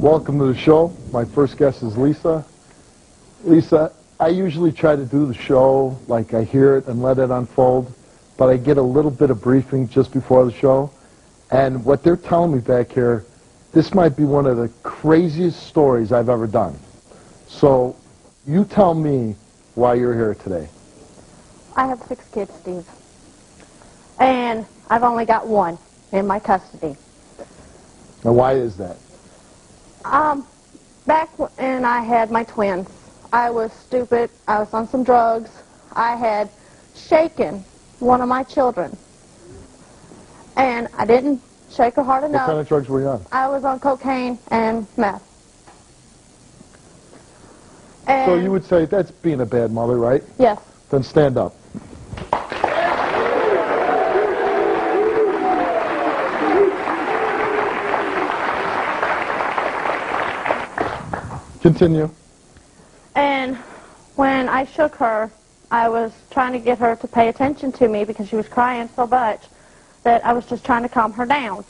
Welcome to the show. My first guest is Lisa. Lisa, I usually try to do the show like I hear it and let it unfold, but I get a little bit of briefing just before the show. And what they're telling me back here, this might be one of the craziest stories I've ever done. So you tell me why you're here today. I have 6 kids, Steve. And I've only got one in my custody. Now, why is that? Back when I had my twins, I was stupid. I was on some drugs. I had shaken one of my children. And I didn't shake her hard enough. What kind of drugs were you on? I was on cocaine and meth. And So you would say that's being a bad mother, right? yes. Then stand up. Continue. And when I shook her, I was trying to get her to pay attention to me because she was crying so much that I was just trying to calm her down,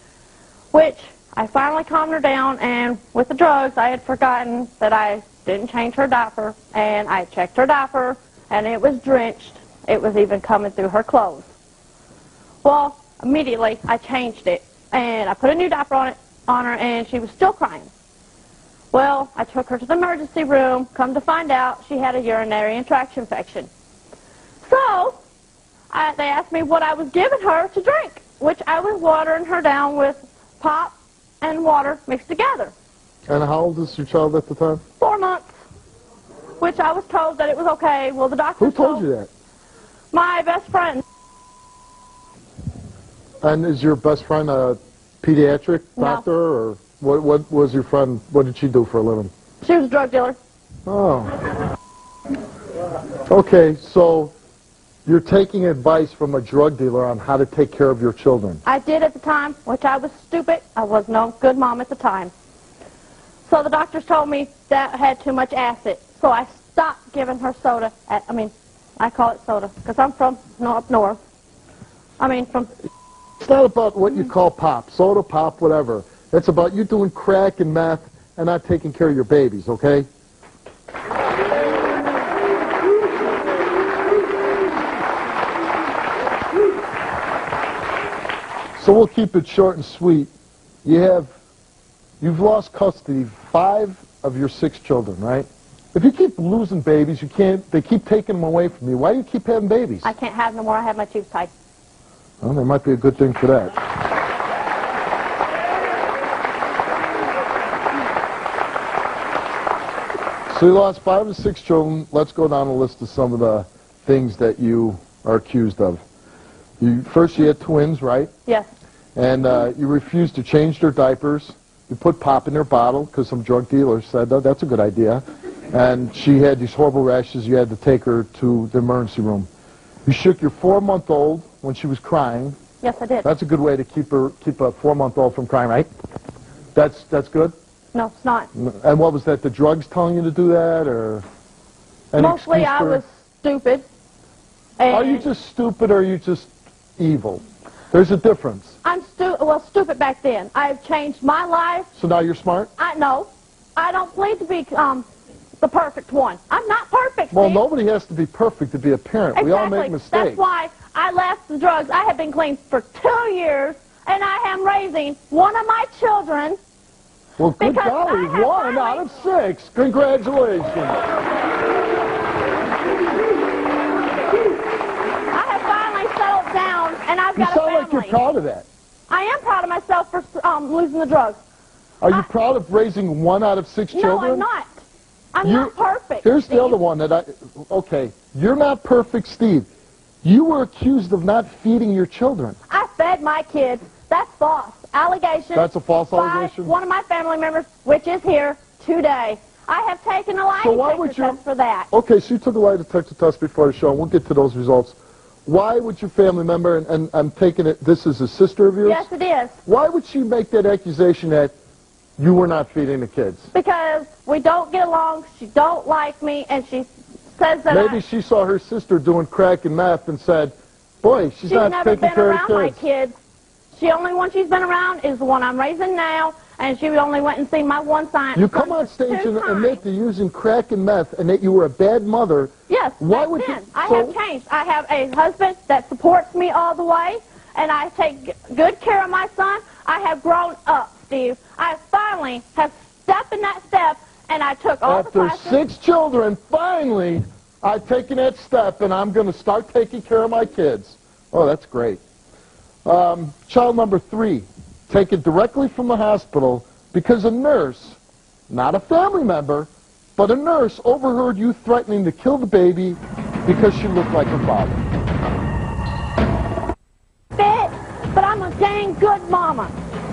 which I finally calmed her down, and with the drugs, I had forgotten that I didn't change her diaper, and I checked her diaper, and it was drenched. It was even coming through her clothes. Well, immediately, I changed it, and I put a new diaper on her, and she was still crying. Well, I took her to the emergency room. Come to find out, she had a urinary tract infection. So, they asked me what I was giving her to drink, which I was watering her down with pop and water mixed together. And how old is your child at the time? 4 months, which I was told that it was okay. Well, the doctor Who told you that? My best friend. And is your best friend a pediatric doctor? No. Or what was your friend, what did she do for a living? She was a drug dealer. Oh. Okay, so you're taking advice from a drug dealer on how to take care of your children. I did at the time, which I was stupid. I was no good mom at the time. So the doctors told me that I had too much acid. So I stopped giving her soda. I call it soda because I'm from up north. It's not about what you call pop, soda pop, whatever. It's about you doing crack and meth and not taking care of your babies, okay? So we'll keep it short and sweet. You've lost custody of 5 of your 6 children, right? If you keep losing babies, they keep taking them away from you. Why do you keep having babies? I can't have no more. I have my tubes tied. Well, there might be a good thing for that. So you lost 5 of 6 children. Let's go down a list of some of the things that you are accused of. First, you had twins, right? Yes. And you refused to change their diapers. You put pop in their bottle because some drug dealer said, oh, that's a good idea. And she had these horrible rashes. You had to take her to the emergency room. You shook your 4-month-old when she was crying. Yes, I did. That's a good way to keep a 4-month-old from crying, right? That's good? No, it's not. And what was that, the drugs telling you to do that, or any Mostly excuse I for it? was stupid. Are you just stupid or are you just evil? There's a difference. I'm stupid back then. I've changed my life. So now you're smart? No. I don't plead to be the perfect one. I'm not perfect, Well, Steve. nobody has to be perfect to be a parent. Exactly. We all make mistakes. That's why I left the drugs. I have been clean for 2 years, and I am raising one of my children. Well, good Because golly, I have 1 out of 6. Congratulations. I have finally settled down, and I've You got a sound family. like you're proud of that. I am proud of myself for losing the drugs. Are you proud of raising 1 out of 6 children? No, I'm not. I'm not perfect. Here's Steve. the other one okay, you're not perfect, Steve. You were accused of not feeding your children. I fed my kids. That's false. Allegation. That's a false by allegation? one of my family members, which is here today. I have taken a lie detector test for that. Okay, so you took a lie detector test before the show, and we'll get to those results. Why would your family member, and I'm taking it, this is a sister of yours? Yes, it is. Why would she make that accusation that you were not feeding the kids? Because we don't get along, she don't like me, and she says that Maybe she saw her sister doing crack and meth and said, boy, she's not never taking been care around of my kids. kids. The only one she's been around is the one I'm raising now, and she only went and seen my one son. You come on stage and admit to using crack and meth and that you were a bad mother. Yes, why would you? you? I have changed. I have a husband that supports me all the way, and I take good care of my son. I have grown up, Steve. I finally have stepped in that step, and I took all the classes. After 6 children, finally, I've taken that step, and I'm going to start taking care of my kids. Oh, that's great. Child number 3, taken directly from the hospital because a nurse, not a family member, but a nurse overheard you threatening to kill the baby because she looked like her father. But I'm a dang good mama.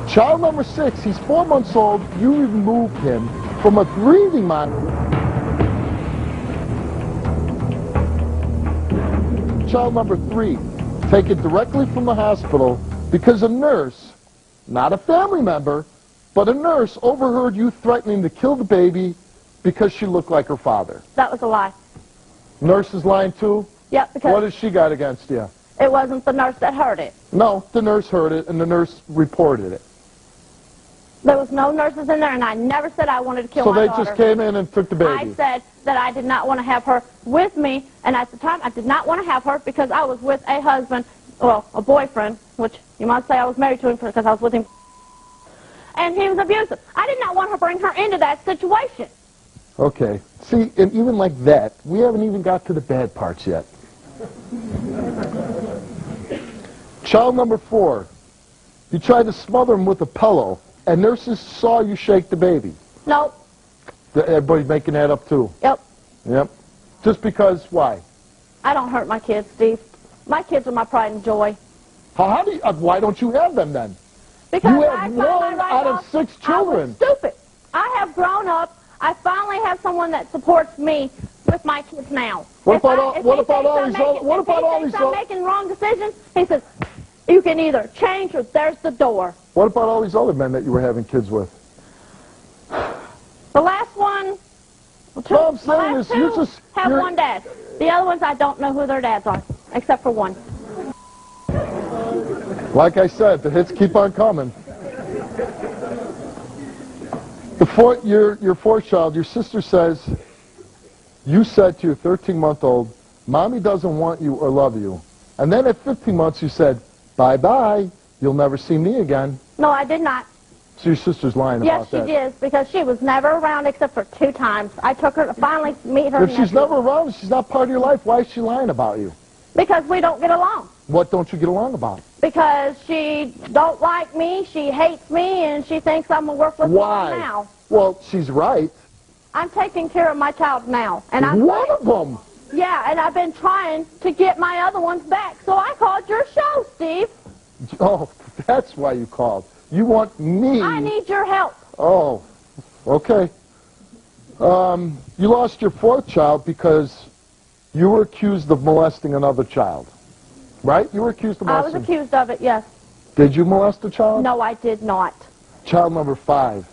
Child number 6, he's 4 months old. You removed him from a breathing monitor. Child number 3, taken directly from the hospital because a nurse, not a family member, but a nurse overheard you threatening to kill the baby because she looked like her father. That was a lie. Nurse is lying too? Yep, because... What has she got against you? It wasn't the nurse that heard it. No, the nurse heard it, and the nurse reported it. There was no nurses in there, and I never said I wanted to kill my daughter. So they just came in and took the baby? I said that I did not want to have her with me, and at the time I did not want to have her because I was with a husband, well, a boyfriend, which you might say I was married to him because I was with him, and he was abusive. I did not want to bring her into that situation. Okay. See, and even like that, we haven't even got to the bad parts yet. Child number 4, you tried to smother him with a pillow, and nurses saw you shake the baby. Nope. Everybody's making that up too? Yep. Yep. Just because, why? I don't hurt my kids, Steve. My kids are my pride and joy. How do you, why don't you have them then? Because you have 1 out of 6 children. I was stupid. I have grown up. I finally have someone that supports me with my kids now. What about all these? I'm making wrong decisions. He says, you can either change or there's the door. What about all these other men that you were having kids with? The last one, All I'm saying is you just have one dad. The other ones, I don't know who their dads are, except for one. Like I said, the hits keep on coming. Your 4th child, your sister says, you said to your 13-month-old, Mommy doesn't want you or love you. And then at 15 months you said, bye-bye, you'll never see me again. No, I did not. So your sister's lying about that. Yes, she did, because she was never around except for 2 times. I took her to finally meet her. If she's never around, she's not part of your life, why is she lying about you? Because we don't get along. What don't you get along about? Because she don't like me, she hates me, and she thinks I'm a worthless woman now. Well, she's right. I'm taking care of my child now. And I'm one of them? Yeah, and I've been trying to get my other ones back, so I called your show, Steve. Oh, that's why you called. You want me. I need your help. Oh, okay. You lost your 4th child because you were accused of molesting another child, right? You were accused of molesting. I was accused of it, yes. Did you molest a child? No, I did not. Child number 5.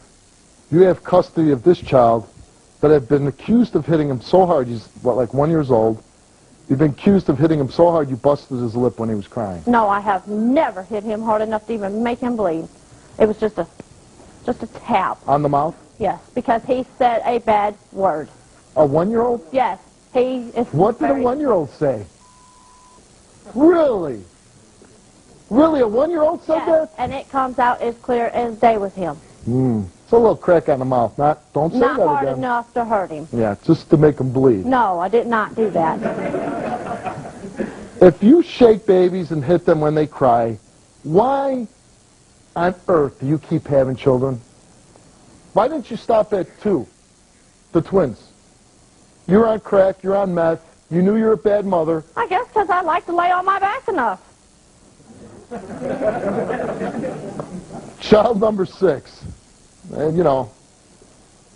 You have custody of this child, but have been accused of hitting him so hard. He's, what, like 1 year old? You've been accused of hitting him so hard you busted his lip when he was crying. No, I have never hit him hard enough to even make him bleed. It was just a tap. On the mouth? Yes, because he said a bad word. A 1-year-old? Yes, he is. What did a 1-year-old say? Really? Really, a 1-year-old said that? And it comes out as clear as day with him. It's a little crack on the mouth. Don't say that again. Not hard enough to hurt him. Yeah, just to make him bleed. No, I did not do that. If you shake babies and hit them when they cry, why on earth do you keep having children? Why didn't you stop at 2? The twins. You're on crack, you're on meth, you knew you were a bad mother. I guess because I like to lay on my back enough. Child number 6. And, you know,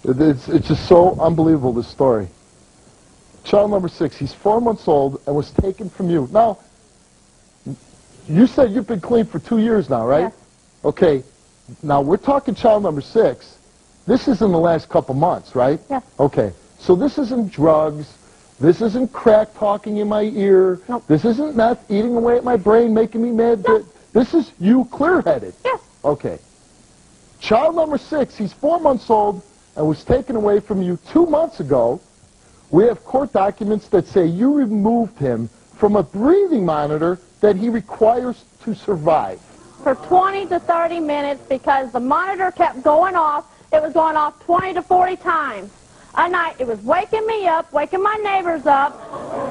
it's just so unbelievable, this story. Child number 6, he's 4 months old and was taken from you. Now, you said you've been clean for 2 years now, right? Yes. Okay, now we're talking child number 6. This is in the last couple months, right? Yes. Okay, so this isn't drugs. This isn't crack talking in my ear. Nope. This isn't meth eating away at my brain, making me mad. Nope. This is you clear-headed. Yes. Okay. Child number 6, he's 4 months old and was taken away from you 2 months ago. We have court documents that say you removed him from a breathing monitor that he requires to survive. For 20 to 30 minutes because the monitor kept going off. It was going off 20 to 40 times a night. It was waking me up, waking my neighbors up.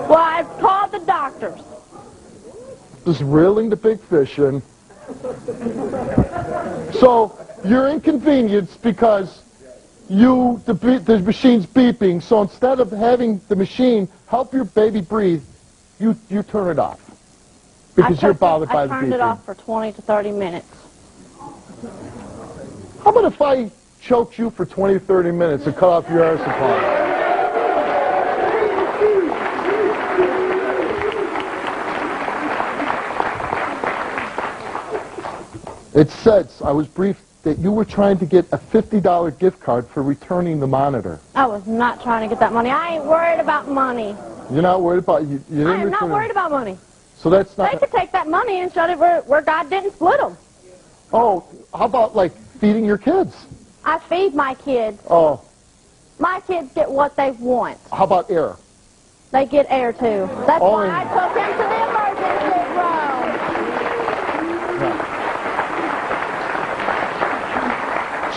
Well, I called the doctors. Just reeling the big fish in. So you're inconvenienced because the machine's beeping. So instead of having the machine help your baby breathe, you turn it off because you're bothered by the beeping. I turned it off for 20 to 30 minutes. How about if I choked you for 20 to 30 minutes and cut off your air supply? It says, I was briefed that you were trying to get a $50 gift card for returning the monitor. I was not trying to get that money. I ain't worried about money. You're not worried about you didn't I am not worried about money. So that's not. They could take that money and shut it where God didn't split them. Oh, how about like feeding your kids? I feed my kids. Oh. My kids get what they want. How about air? They get air too. That's why I took them to the emergency room. Yeah.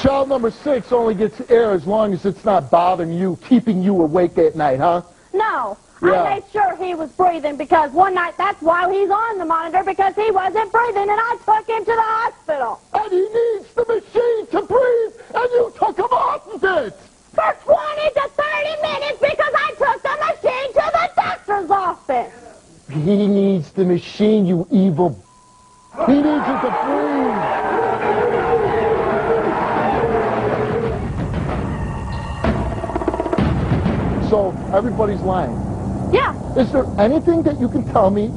Child number 6 only gets air as long as it's not bothering you, keeping you awake at night, huh? No. Yeah. I made sure he was breathing because one night, that's why he's on the monitor, because he wasn't breathing, and I took him to the hospital. And he needs the machine to breathe, and you took him off of it. For 20 to 30 minutes because I took the machine to the doctor's office. He needs the machine, you evil. He needs it to breathe. So everybody's lying. Yeah. Is there anything that you can tell me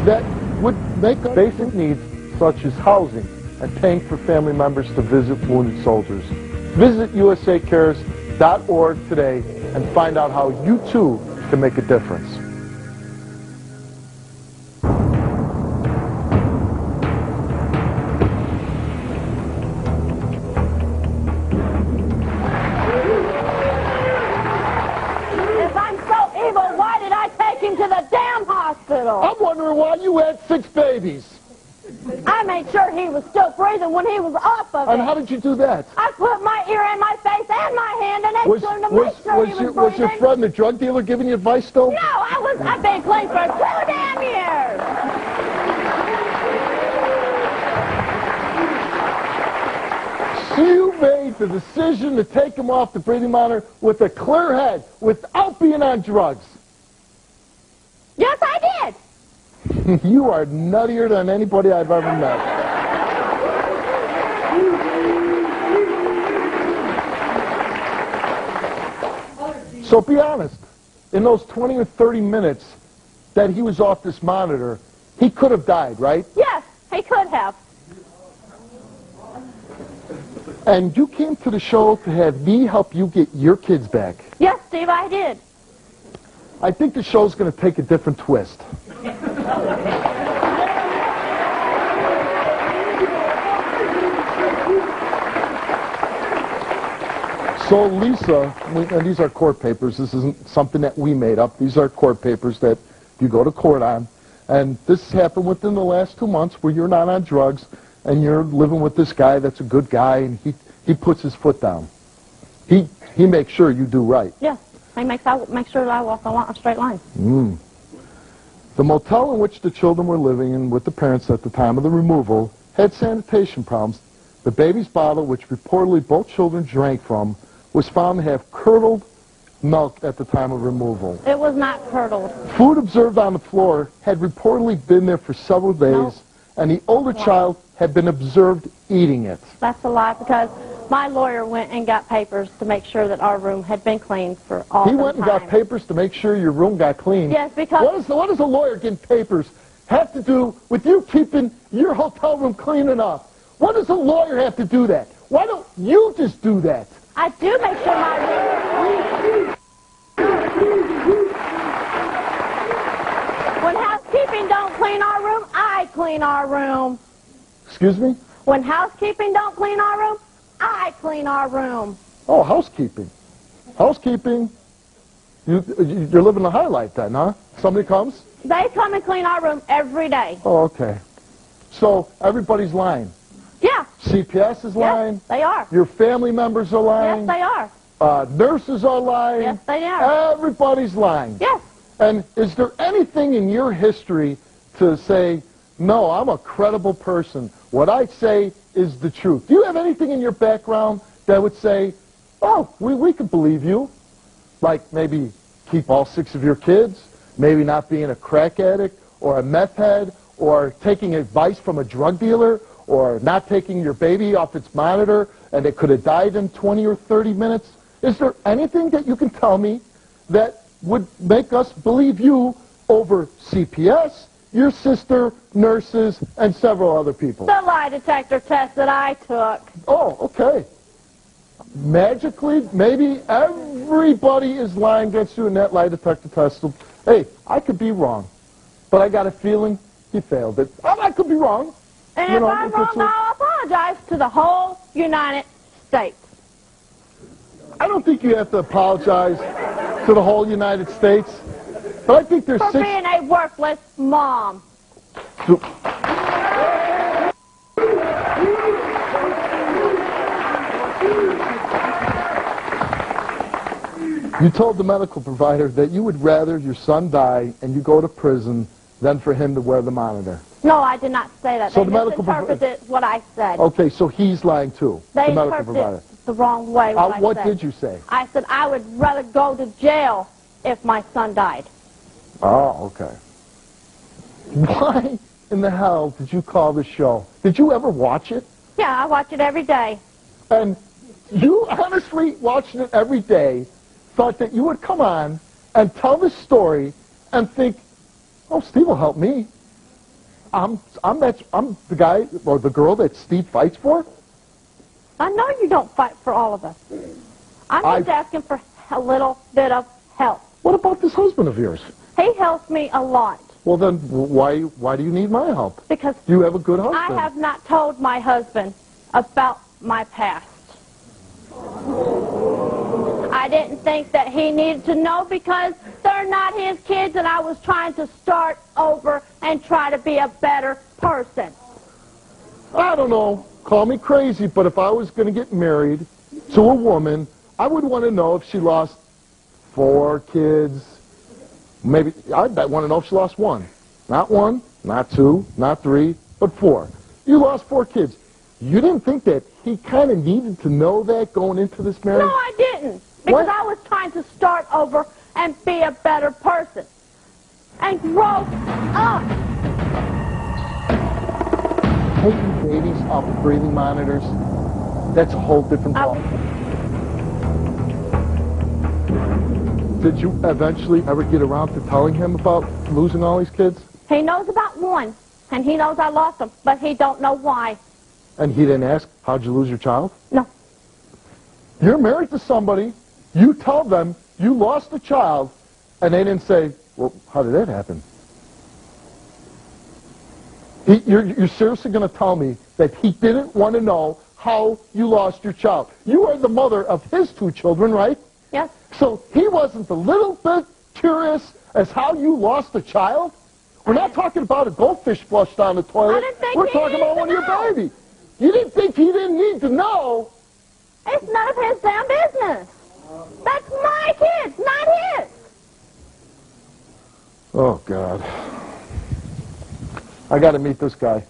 that would make basic needs such as housing and paying for family members to visit wounded soldiers? Visit usacares.org today and find out how you too can make a difference. To the damn hospital. I'm wondering why you had 6 babies. I made sure he was still breathing when he was off of it. And how did you do that? I put my ear in my face and my hand and ate to him to make sure he was breathing. Was your friend the drug dealer giving you advice still? No, I've been clean for 2 damn years. So you made the decision to take him off the breathing monitor with a clear head without being on drugs. Yes, I did. You are nuttier than anybody I've ever met. So be honest. In those 20 or 30 minutes that he was off this monitor, he could have died, right? Yes, he could have. And you came to the show to have me help you get your kids back. Yes, Steve, I did. I think the show's going to take a different twist. So Lisa, and these are court papers. This isn't something that we made up. These are court papers that you go to court on. And this happened within the last 2 months where you're not on drugs and you're living with this guy that's a good guy, and he puts his foot down. He makes sure you do right. Yes. He makes sure that I walk a straight line. The motel in which the children were living in with the parents at the time of the removal had sanitation problems. The baby's bottle, which reportedly both children drank from, was found to have curdled milk at the time of removal. It was not curdled. Food observed on the floor had reportedly been there for several days, and the older child had been observed eating it. That's a lie, because my lawyer went and got papers to make sure that our room had been cleaned for all the time. He went and got papers to make sure your room got cleaned? Yes, because... What does a lawyer getting papers have to do with you keeping your hotel room clean enough? What does a lawyer have to do that? Why don't you just do that? I do make sure my room is clean. When housekeeping don't clean our room, I clean our room. Excuse me? When housekeeping don't clean our room, I clean our room. Oh, housekeeping. Housekeeping. You're living the highlight then, huh? Somebody comes? They come and clean our room every day. Oh, okay. So everybody's lying. Yeah. CPS is lying. Yes, they are. Your family members are lying. Yes, they are. Nurses are lying. Yes, they are. Everybody's lying. Yes. And is there anything in your history to say, no, I'm a credible person. What I say is the truth? Do you have anything in your background that would say, oh, we could believe you? Like maybe keep all 6 of your kids, maybe not being a crack addict or a meth head, or taking advice from a drug dealer, or not taking your baby off its monitor and it could have died in 20 or 30 minutes? Is there anything that you can tell me that would make us believe you over CPS, your sister, nurses, and several other people? The lie detector test that I took. Oh, okay. Magically, maybe everybody is lying against you in that lie detector test. Hey, I could be wrong, but I got a feeling you failed it. I could be wrong. And if I'm wrong, I'll apologize to the whole United States. I don't think you have to apologize to the whole United States, but I think there's For being a worthless mom. You told the medical provider that you would rather your son die and you go to prison than for him to wear the monitor. No, I did not say that. So they the medical misinterpreted what I said. Okay, so he's lying too, They the medical provider. interpreted it the wrong way what I What said. did you say? I said I would rather go to jail if my son died. Oh, okay. Why in the hell did you call this show? Did you ever watch it? Yeah, I watch it every day. And you honestly, watching it every day, thought that you would come on and tell this story and think, oh, Steve will help me. I'm the guy or the girl that Steve fights for? I know you don't fight for all of us. I'm just asking for a little bit of help. What about this husband of yours? He helps me a lot. Well, then why do you need my help? Because you have a good husband. I have not told my husband about my past. I didn't think that he needed to know because they're not his kids, and I was trying to start over and try to be a better person. I don't know. Call me crazy, but if I was going to get married to a woman, I would want to know if she lost 4 kids. Maybe I'd want to know if she lost 1. Not 1, not 2, not 3, but 4. You lost 4 kids. You didn't think that he kind of needed to know that going into this marriage? No, I didn't. Because I was trying to start over and be a better person. And grow up. Taking babies off of breathing monitors, that's a whole different ball. Did you eventually ever get around to telling him about losing all these kids? He knows about 1, and he knows I lost them, but he don't know why. And he didn't ask, how'd you lose your child? No. You're married to somebody, you tell them you lost a child, and they didn't say, well, how did that happen? You're seriously going to tell me that he didn't want to know how you lost your child? You are the mother of his 2 children, right? Yes. So he wasn't a little bit curious as how you lost a child? We're not talking about a goldfish flushed down the toilet. I didn't think We're he talking about one of needed to your babies. You didn't think he didn't need to know? It's none of his damn business. That's my kids, not his. Oh, God. I got to meet this guy.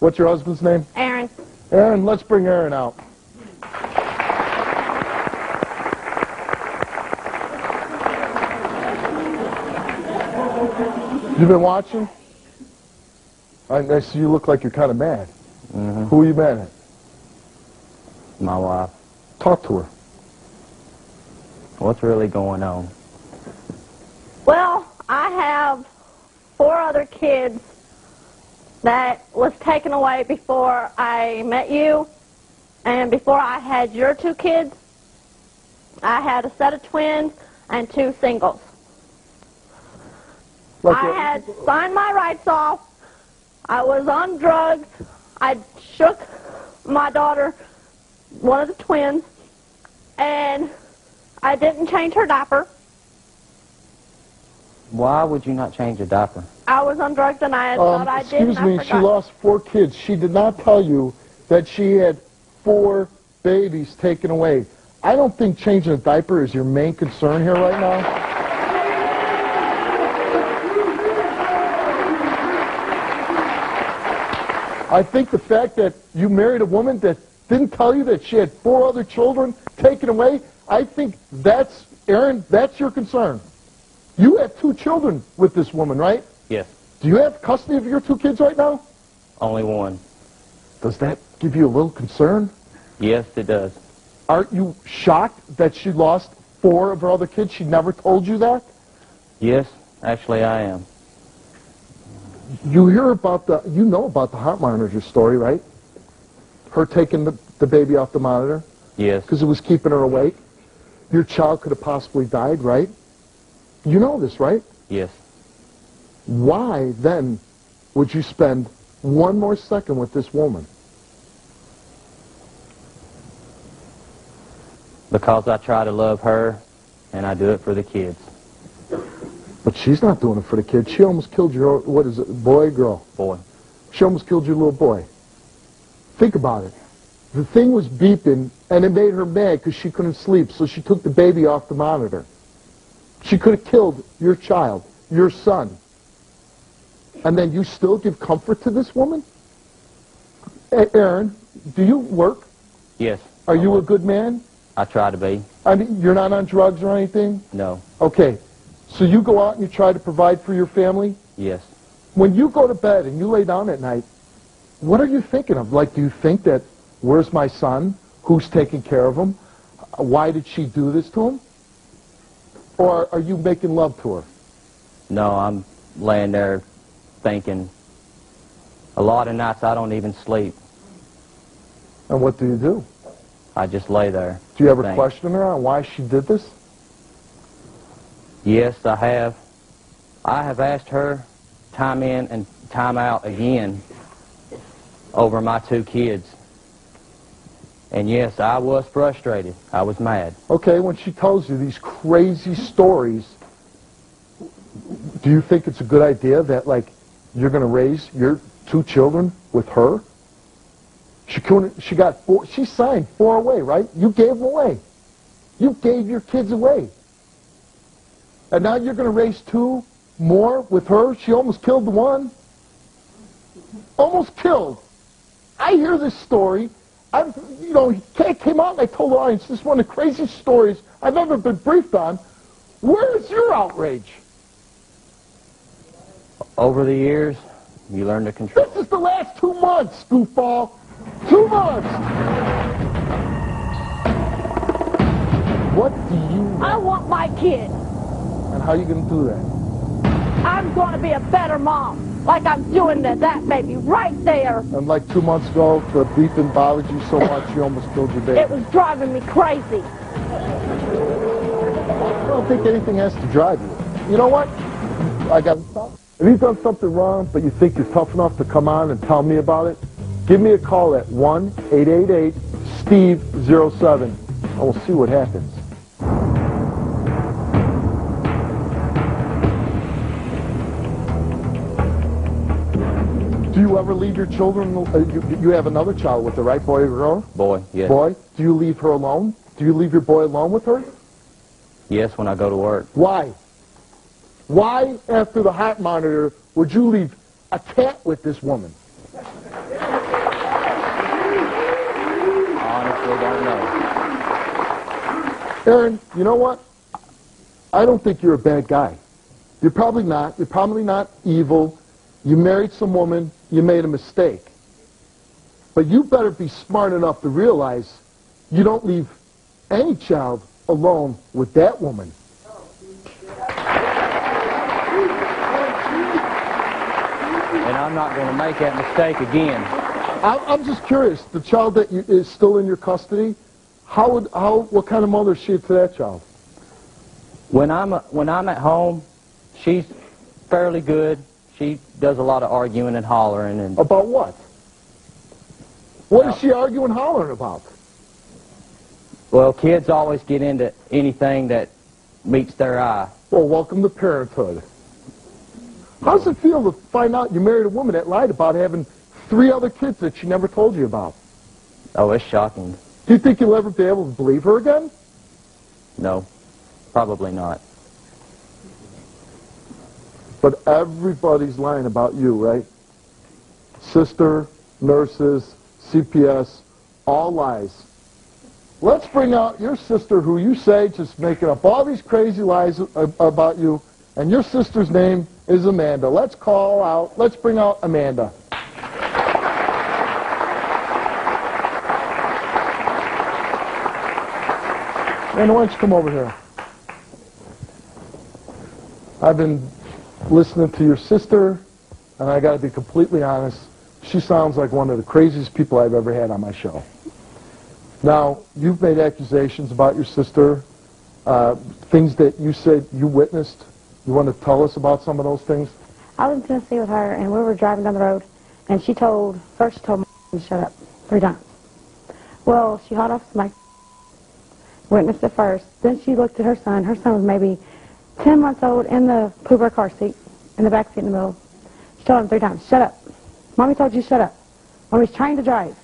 What's your husband's name? Aaron. Aaron, let's bring Aaron out. You been watching? I see you look like you're kind of mad. Mm-hmm. Who are you mad at? My wife. Talk to her. What's really going on? Well, I have 4 other kids that was taken away before I met you, and before I had your 2 kids. I had a set of twins and 2 singles. I had signed my rights off. I was on drugs. I shook my daughter one of the twins, and I didn't change her diaper. Why would you not change a diaper? I was on drugs and I thought I did. Excuse me, she lost 4 kids. She did not tell you that she had 4 babies taken away. I don't think changing a diaper is your main concern here right now. I think the fact that you married a woman that didn't tell you that she had 4 other children taken away, I think that's, Aaron, that's your concern. You have 2 children with this woman, right? Yes. Do you have custody of your 2 kids right now? Only one. Does that give you a little concern? Yes, it does. Aren't you shocked that she lost 4 of her other kids? She never told you that? Yes, actually I am. You hear about you know about the heart monitor story, right? Her taking the baby off the monitor? Yes. Because it was keeping her awake. Your child could have possibly died, right? You know this, right? Yes. Why, then, would you spend one more second with this woman? Because I try to love her, and I do it for the kids. But she's not doing it for the kids. She almost killed your, what is it, boy or girl? Boy. She almost killed your little boy. Think about it. The thing was beeping, and it made her mad because she couldn't sleep, so she took the baby off the monitor. She could have killed your child, your son. And then you still give comfort to this woman? Aaron, do you work? Yes. Are you a good man? I try to be. I mean, you're not on drugs or anything? No. Okay. So you go out and you try to provide for your family? Yes. When you go to bed and you lay down at night, what are you thinking of? Like, do you think that, where's my son? Who's taking care of him? Why did she do this to him? Or are you making love to her? No, I'm laying there thinking. A lot of nights I don't even sleep. And what do you do? I just lay there. Do you ever think. question her on why she did this? Yes, I have. I have asked her time in and time out again over my 2 kids. And yes, I was frustrated. I was mad. Okay, when she tells you these crazy stories, do you think it's a good idea that, like, you're going to raise your 2 children with her? She got 4, she signed 4 away, right? You gave them away. You gave your kids away. And now you're going to raise 2 more with her? She almost killed the one. Almost killed. I hear this story. It came out and I told the audience, this is one of the craziest stories I've ever been briefed on. Where is your outrage? Over the years, you learn to control. This is the last 2 months, goofball. 2 months. What do you want? I want my kid. And how are you going to do that? I'm going to be a better mom, like I'm doing to that baby right there. And like 2 months ago, the beeping bothered you so much you almost killed your baby. It was driving me crazy. I don't think anything has to drive you. You know what? I got to stop. If you've done something wrong, but you think you're tough enough to come on and tell me about it, give me a call at 1-888-STEVE-07, and we'll see what happens. Do you ever leave your children? You have another child with her, right? Boy or girl? Boy, yes. Boy? Do you leave her alone? Do you leave your boy alone with her? Yes, when I go to work. Why? Why, after the heart monitor, would you leave a cat with this woman? Honestly, don't know. Aaron, you know what? I don't think you're a bad guy. You're probably not. You're probably not evil. You married some woman. You made a mistake. But you better be smart enough to realize you don't leave any child alone with that woman. And I'm not going to make that mistake again. I'm just curious. The child that is still in your custody, what kind of mother is she to that child? When I'm at home, she's fairly good. She does a lot of arguing and hollering. And About what? What is she arguing, hollering about? Well, kids always get into anything that meets their eye. Well, welcome to parenthood. How does it feel to find out you married a woman that lied about having 3 other kids that she never told you about? Oh, it's shocking. Do you think you'll ever be able to believe her again? No, probably not. But everybody's lying about you, right? Sister, nurses, CPS, all lies. Let's bring out your sister who you say just making up all these crazy lies about you, and your sister's name is Amanda. Let's bring out Amanda. Amanda, why don't you come over here? I've been listening to your sister, and I got to be completely honest, she sounds like one of the craziest people I've ever had on my show. Now, you've made accusations about your sister, things that you said you witnessed. You want to tell us about some of those things? I was in Tennessee with her, and we were driving down the road, and first she told me to shut up 3 times. Well, she hauled off my witnessed it first. Then she looked at her son. Her son was maybe 10 months old in the pooper car seat, in the back seat in the middle. She told him 3 times, shut up. Mommy told you shut up. Mommy's trying to drive.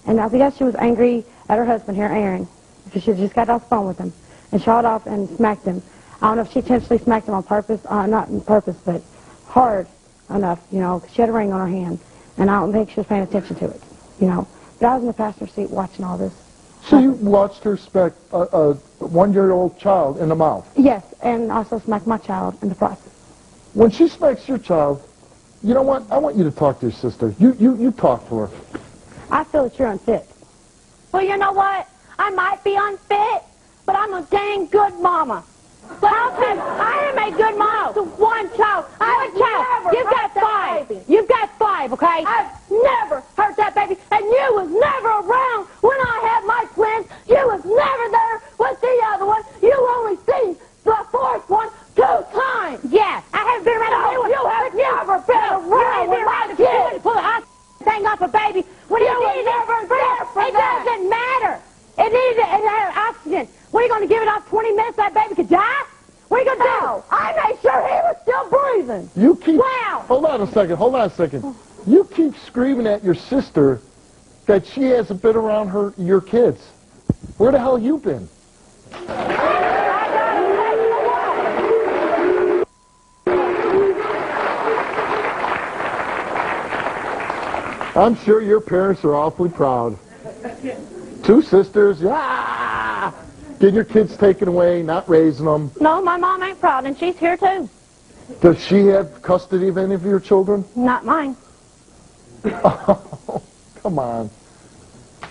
And I guess she was angry at her husband here, Aaron, because she just got off the phone with him. And she hauled off and smacked him. I don't know if she intentionally smacked him on purpose, not on purpose, but hard enough, you know, 'cause she had a ring on her hand. And I don't think she was paying attention to it, you know. But I was in the passenger seat watching all this. So you watched her smack a 1-year-old child in the mouth? Yes, and also smacked my child in the process. When she smacks your child, you know what? I want you to talk to your sister. You talk to her. I feel that you're unfit. Well, you know what? I might be unfit, but I'm a dang good mama. How can I am a good mom to 1 child? One child. You've got 5. You've got 5, okay? I've never hurt that baby, and you was never around when I had my twins. You was never there with the other one. You only seen the 4th one 2 times. Yes, I haven't been around the new one. You have never been around with my kids. You pull a hot thing off a baby when you was never there for that. It doesn't matter. It had an accident. What, are you going to give it off 20 minutes so that baby could die? What are you going to do? I made sure he was still breathing. You keep... Wow. Hold on a second. You keep screaming at your sister that she hasn't been around your kids. Where the hell you been? I'm sure your parents are awfully proud. 2 sisters, getting your kids taken away, not raising them. No, my mom ain't proud, and she's here too. Does she have custody of any of your children? Not mine. Oh, come on.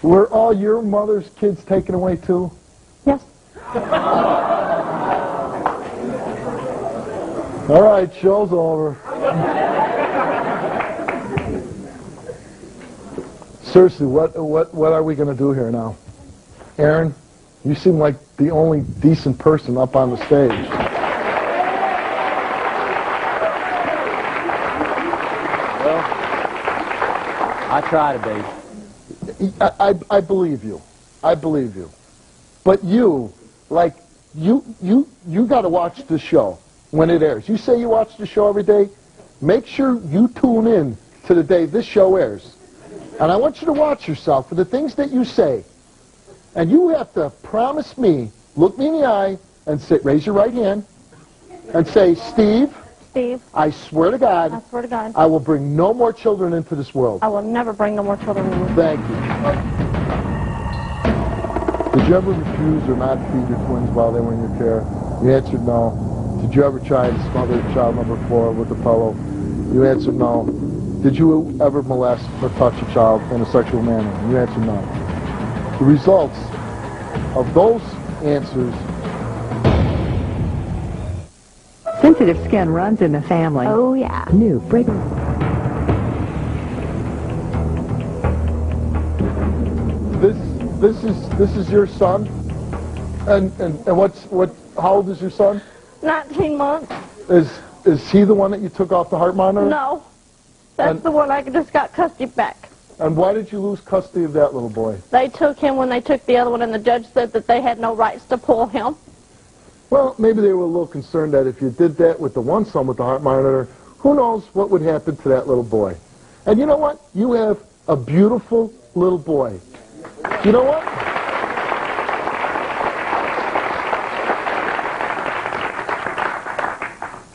Were all your mother's kids taken away too? Yes. All right, show's over. Seriously, what are we going to do here now? Aaron, you seem like the only decent person up on the stage. Well, I try to be. I believe you. I believe you. But you got to watch the show when it airs. You say you watch the show every day. Make sure you tune in to the day this show airs. And I want you to watch yourself for the things that you say. And you have to promise me, look me in the eye, and say, raise your right hand, and say, Steve, I swear to God, I will bring no more children into this world. I will never bring no more children into this world. Thank you. Did you ever refuse or not feed your twins while they were in your care? You answered no. Did you ever try to smother child number 4 with a pillow? You answered no. Did you ever molest or touch a child in a sexual manner? You answered no. The results of those answers. Sensitive skin runs in the family. Oh, yeah. New break. This is your son? And how old is your son? 19 months. Is he the one that you took off the heart monitor? No. That's the one I just got custody back. And why did you lose custody of that little boy? They took him when they took the other one, and the judge said that they had no rights to pull him. Well, maybe they were a little concerned that if you did that with the one son with the heart monitor, who knows what would happen to that little boy. And you know what? You have a beautiful little boy. You know what?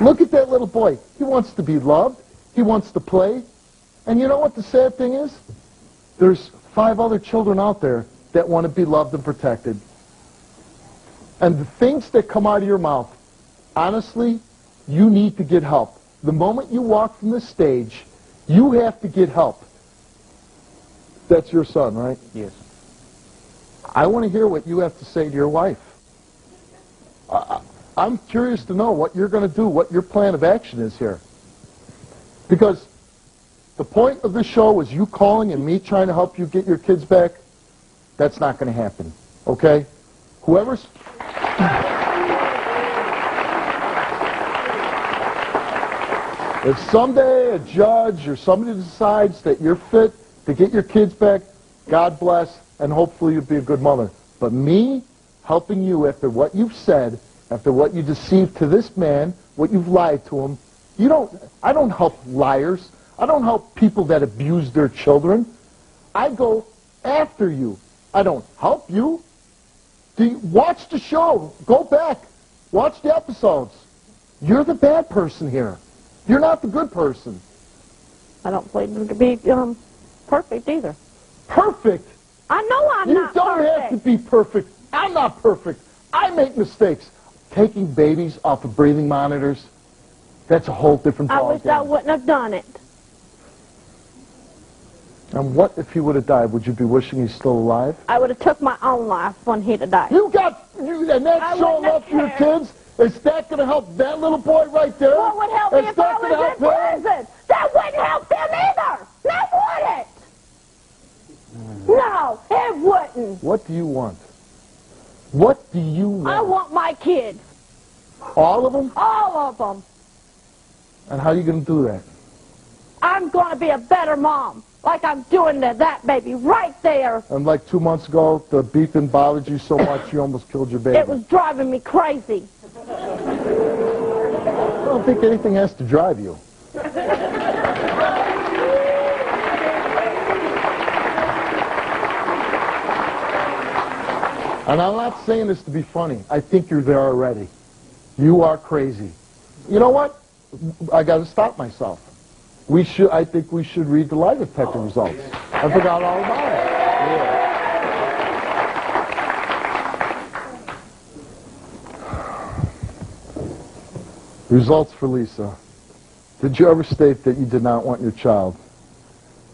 Look at that little boy. He wants to be loved. He wants to play. And you know what the sad thing is? There's 5 other children out there that want to be loved and protected. And the things that come out of your mouth, honestly, you need to get help. The moment you walk from the stage, you have to get help. That's your son, right? Yes. I want to hear what you have to say to your wife. I'm curious to know what you're going to do, what your plan of action is here. Because the point of this show is you calling and me trying to help you get your kids back. That's not going to happen, okay? Whoever's... If someday a judge or somebody decides that you're fit to get your kids back, God bless, and hopefully you'll be a good mother. But me helping you after what you've said, after what you deceived to this man, what you've lied to him, I don't help liars. I don't help people that abuse their children. I go after you. I don't help you. Watch the show. Go back. Watch the episodes. You're the bad person here. You're not the good person. I don't believe to be perfect either. Perfect? I know I'm not perfect. You don't have to be perfect. I'm not perfect. I make mistakes. Taking babies off of breathing monitors, that's a whole different ballgame. I wish I wouldn't have done it. And what if he would have died? Would you be wishing he's still alive? I would have took my own life when he'd have died. And that's showing love for your kids? Is that going to help that little boy right there? What would help me if I was in prison? That wouldn't help them either. That wouldn't. No, it wouldn't. What do you want? What do you want? I want my kids. All of them? All of them. And how are you going to do that? I'm going to be a better mom, like I'm doing to that baby right there. And like 2 months ago, the beeping bothered you so much you almost killed your baby. It was driving me crazy. I don't think anything has to drive you. And I'm not saying this to be funny. I think you're there already. You are crazy. You know what? I got to stop myself. I think we should read the lie detector results. I forgot all about it. Yeah. Results for Lisa. Did you ever state that you did not want your child?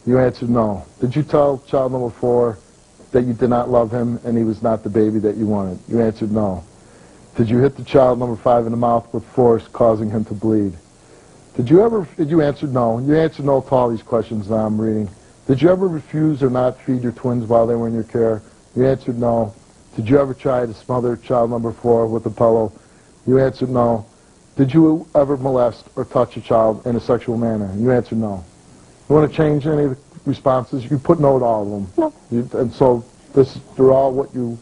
You answered no. Did you tell child number 4 that you did not love him and he was not the baby that you wanted? You answered no. Did you hit the child number 5 in the mouth with force, causing him to bleed? Did you answer no? You answered no to all these questions that I'm reading. Did you ever refuse or not feed your twins while they were in your care? You answered no. Did you ever try to smother child number 4 with a pillow? You answered no. Did you ever molest or touch a child in a sexual manner? You answered no. You want to change any of the responses? You put no to all of them. No. And so they're all what you,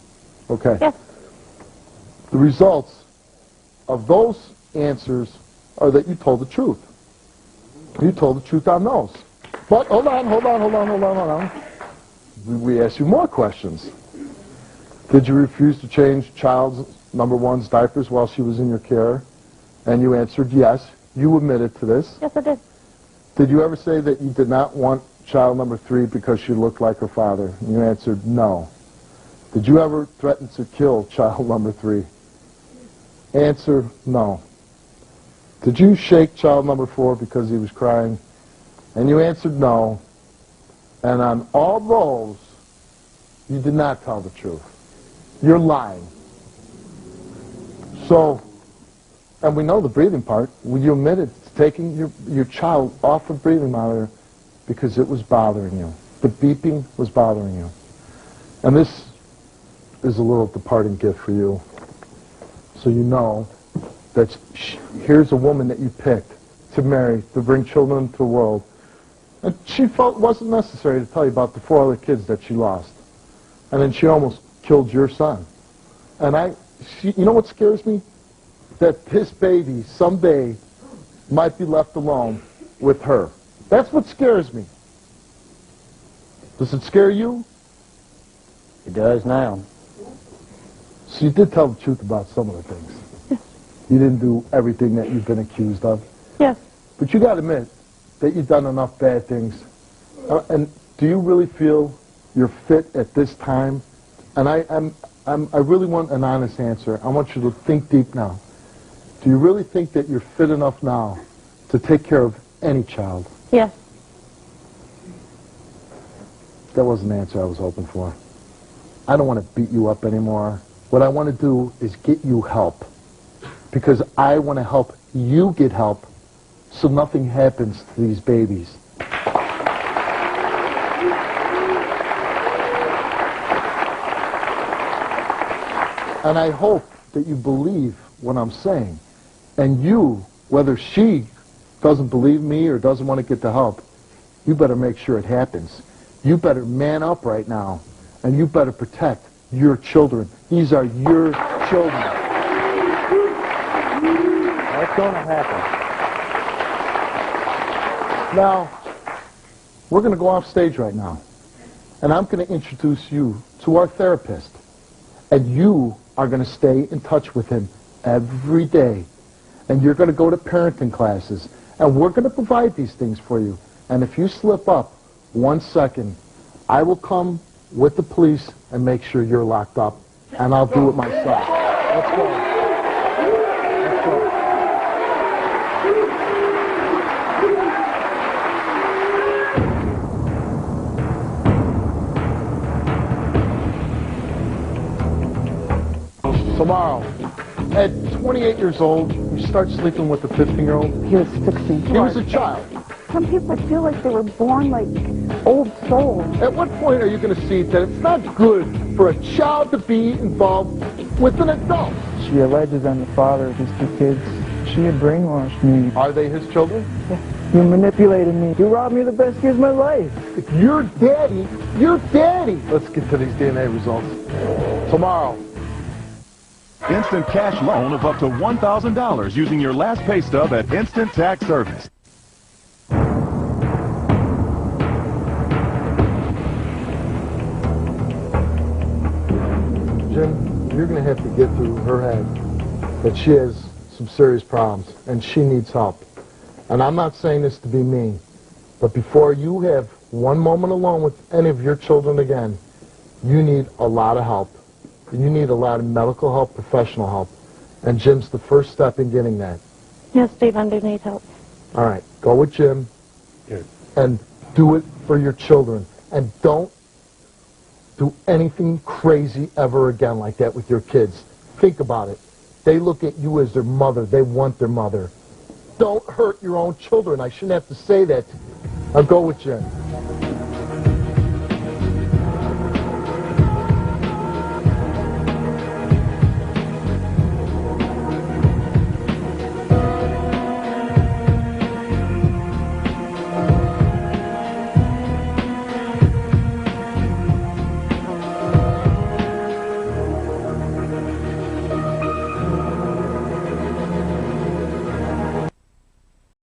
okay. Yes. The results of those answers are that you told the truth. You told the truth on those. But hold on. We asked you more questions. Did you refuse to change child number 1's diapers while she was in your care? And you answered yes. You admitted to this. Yes, I did. Did you ever say that you did not want child number 3 because she looked like her father? And you answered no. Did you ever threaten to kill child number 3? Answer, no. Did you shake child number 4 because he was crying? And you answered no. And on all those, you did not tell the truth. You're lying. So, and we know the breathing part. You admitted to taking your child off the breathing monitor because it was bothering you. The beeping was bothering you. And this is a little departing gift for you. So you know that here's a woman that you picked to marry, to bring children into the world. And she felt it wasn't necessary to tell you about the 4 other kids that she lost. And then she almost killed your son. And you know what scares me? That this baby someday might be left alone with her. That's what scares me. Does it scare you? It does now. So you did tell the truth about some of the things. Yes. You didn't do everything that you've been accused of. Yes. But you got to admit that you've done enough bad things. And do you really feel you're fit at this time? And I really want an honest answer. I want you to think deep now. Do you really think that you're fit enough now to take care of any child? Yes. That wasn't the answer I was hoping for. I don't want to beat you up anymore. What I want to do is get you help. Because I want to help you get help so nothing happens to these babies. And I hope that you believe what I'm saying. And you, whether she doesn't believe me or doesn't want to get the help, you better make sure it happens. You better man up right now, and you better protect your children. These are your children. That's going to happen. Now, we're going to go off stage right now, and I'm going to introduce you to our therapist, and you are going to stay in touch with him every day, and you're going to go to parenting classes, and we're going to provide these things for you. And if you slip up 1 second, I will come with the police and make sure you're locked up, and I'll do it myself. Let's go. Let's go. Tomorrow, at 28 years old, you start sleeping with a 15-year-old. He was 16. He was a child. Some people feel like they were born like old souls. At what point are you going to see that it's not good for a child to be involved with an adult? She alleges I'm the father of his 2 kids. She had brainwashed me. Are they his children? You manipulated me. You robbed me of the best years of my life. If you're daddy, you're daddy. Let's get to these DNA results. Tomorrow. Instant cash loan of up to $1,000 using your last pay stub at Instant Tax Service. Jim, you're going to have to get through her head that she has some serious problems and she needs help. And I'm not saying this to be mean, but before you have 1 moment alone with any of your children again, you need a lot of help. You need a lot of medical help, professional help. And Jim's the first step in getting that. Yes, Steve, I do need help. All right, go with Jim and do it for your children. And don't do anything crazy ever again like that with your kids. Think about it. They look at you as their mother. They want their mother. Don't hurt your own children. I shouldn't have to say that. I'll go with Jim.